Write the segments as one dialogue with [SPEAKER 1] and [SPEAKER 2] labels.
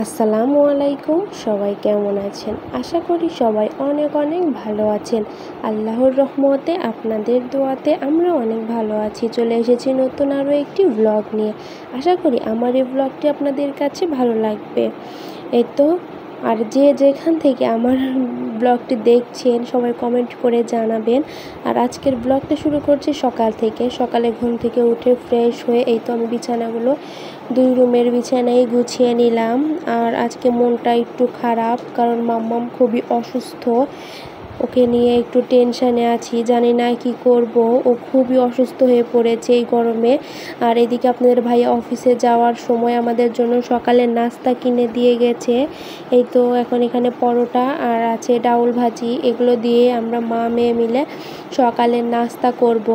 [SPEAKER 1] আসসালামু আলাইকুম। সবাই কেমন আছেন? আশা করি সবাই অনেক অনেক ভালো আছেন। আল্লাহর রহমতে আপনাদের দোয়াতে আমরা অনেক ভালো আছি। চলে এসেছি নতুন আরও একটি ব্লগ নিয়ে। আশা করি আমার এই ব্লগটি আপনাদের কাছে ভালো লাগবে। এই তো, আর যে যেখান থেকে আমার ব্লগটি দেখছেন সবাই কমেন্ট করে জানাবেন। আর আজকের ব্লগটা শুরু করছি সকাল থেকে। সকালে ঘুম থেকে উঠে ফ্রেশ হয়ে এই তো আমি বিছানাগুলো 2 রুমের বিছানায় গুছিয়ে নিলাম। আর আজকে মনটা একটু খারাপ, কারণ মাম্মাম খুবই অসুস্থ। ওকে নিয়ে একটু টেনশানে আছি, জানি না কি করব। ও খুবই অসুস্থ হয়ে পড়েছে এই গরমে। আর এদিকে আপনাদের ভাইয়া অফিসে যাওয়ার সময় আমাদের জন্য সকালের নাস্তা কিনে দিয়ে গেছে। এই তো এখন এখানে পরোটা আর আছে ডাউল ভাজি, এগুলো দিয়ে আমরা মা মেয়ে মিলে সকালের নাস্তা করব।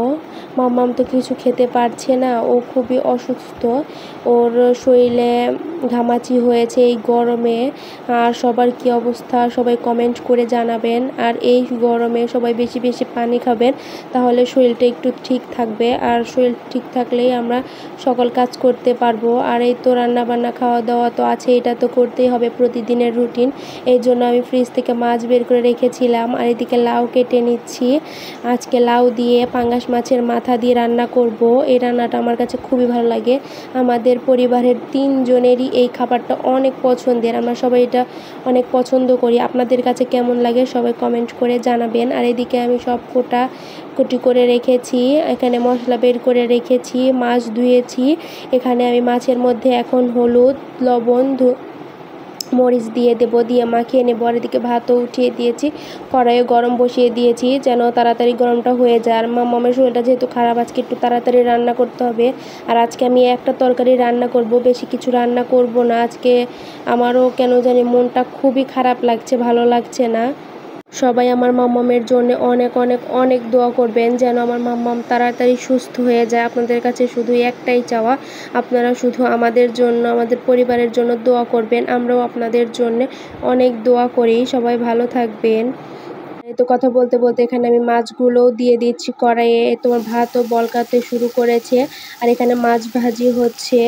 [SPEAKER 1] মাম্মাম তো কিছু খেতে পারছে না, ও খুবই অসুস্থ। ওর শরীরে ঘামাচি হয়েছে এই গরমে। আর সবার কি অবস্থা সবাই কমেন্ট করে জানাবেন। আর এই গরমে সবাই বেশি বেশি পানি খাবেন, তাহলে শরীরটা একটু ঠিক থাকবে। আর শরীর ঠিক থাকলেই আমরা সকল কাজ করতে পারবো। আর এই তো রান্না বান্না খাওয়া দাওয়া তো আছে, এটা তো করতেই হবে প্রতিদিনের রুটিন। এই জন্য আমি ফ্রিজ থেকে মাছ বের করে রেখেছিলাম। আর এদিকে লাউ কেটে নিচ্ছি। আজকে লাউ দিয়ে পাঙ্গাস মাছের মাথা দিয়ে রান্না করব। এই রান্নাটা আমার কাছে খুবই ভালো লাগে। আমাদের পরিবারের 3 জনেরই এই খাবারটা অনেক পছন্দের, আমরা সবাই এটা অনেক পছন্দ করি। আপনাদের কাছে কেমন লাগে সবাই কমেন্ট করে জানাবেন। আর এদিকে আমি সব কুটি করে রেখেছি, এখানে মশলা বের করে রেখেছি, মাছ ধুয়েছি। এখানে আমি মাছের মধ্যে এখন হলুদ লবণ মরিচ দিয়ে দেব, দিয়ে মাখিয়ে নেব। আর এদিকে ভাতও উঠিয়ে দিয়েছি, কড়াইয়ে গরম বসিয়ে দিয়েছি যেন তাড়াতাড়ি গরমটা হয়ে যায়। আর মাম্মামের শরীরটা যেহেতু খারাপ, আজকে একটু তাড়াতাড়ি রান্না করতে হবে। আর আজকে আমি একটা তরকারি রান্না করব, বেশি কিছু রান্না করব না আজকে। আমারও কেন জানি মনটা খুবই খারাপ লাগছে, ভালো লাগছে না। সবাই আমার মাম্মামের জন্য অনেক অনেক অনেক দোয়া করবেন, যেন আমার মাম্মাম তাড়াতাড়ি সুস্থ হয়ে যায়। আপনাদের কাছে শুধু একটাই চাওয়া, আপনারা শুধু আমাদের জন্য, আমাদের পরিবারের জন্য দোয়া করবেন। আমরাও আপনাদের জন্য অনেক দোয়া করি। সবাই ভালো থাকবেন। এই তো কথা বলতে বলতে এখানে আমি মাছগুলোও দিয়ে দিচ্ছি কড়াইয়ে। তোমার ভাতও বলকাতে শুরু করেছে। আর এখানে মাছ ভাজি হচ্ছে।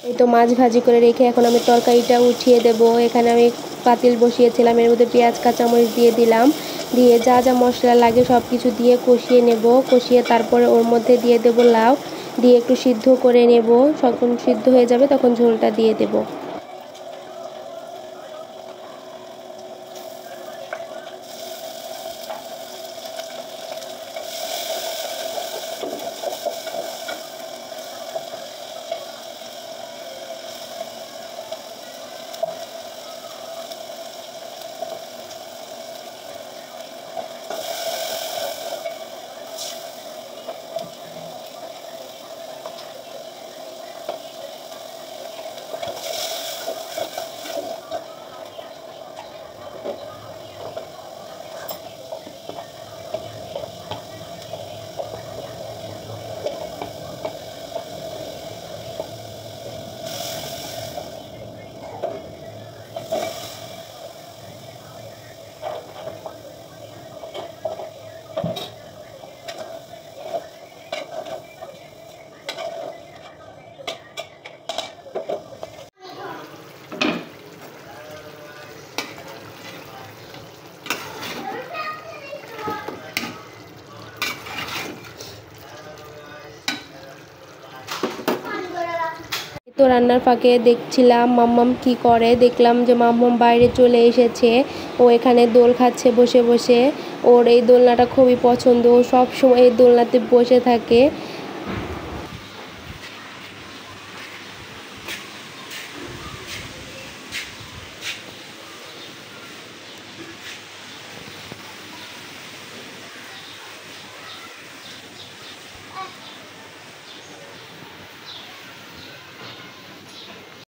[SPEAKER 1] এই তো মাছ ভাজি করে রেখে এখন আমি তরকারিটা উঠিয়ে দেব। এখানে আমি পাতিল বসিয়েছিলাম, এর মধ্যে পেঁয়াজ কাঁচামরিচ দিয়ে দিলাম, দিয়ে যা যা মশলা লাগে সব কিছু দিয়ে কষিয়ে নেব। কষিয়ে তারপরে ওর মধ্যে দিয়ে দেব লাউ, দিয়ে একটু সিদ্ধ করে নেব। যখন সিদ্ধ হয়ে যাবে তখন ঝোলটা দিয়ে দেব। তো রান্নার ফাঁকে দেখছিলাম মাম্মাম কি করে। দেখলাম যে মাম্মাম বাইরে চলে এসেছে, ও এখানে দোল খাচ্ছে বসে বসে। ওর এই দোলনাটা খুবই পছন্দ, ও সব সময় এই দোলনাতে বসে থাকে।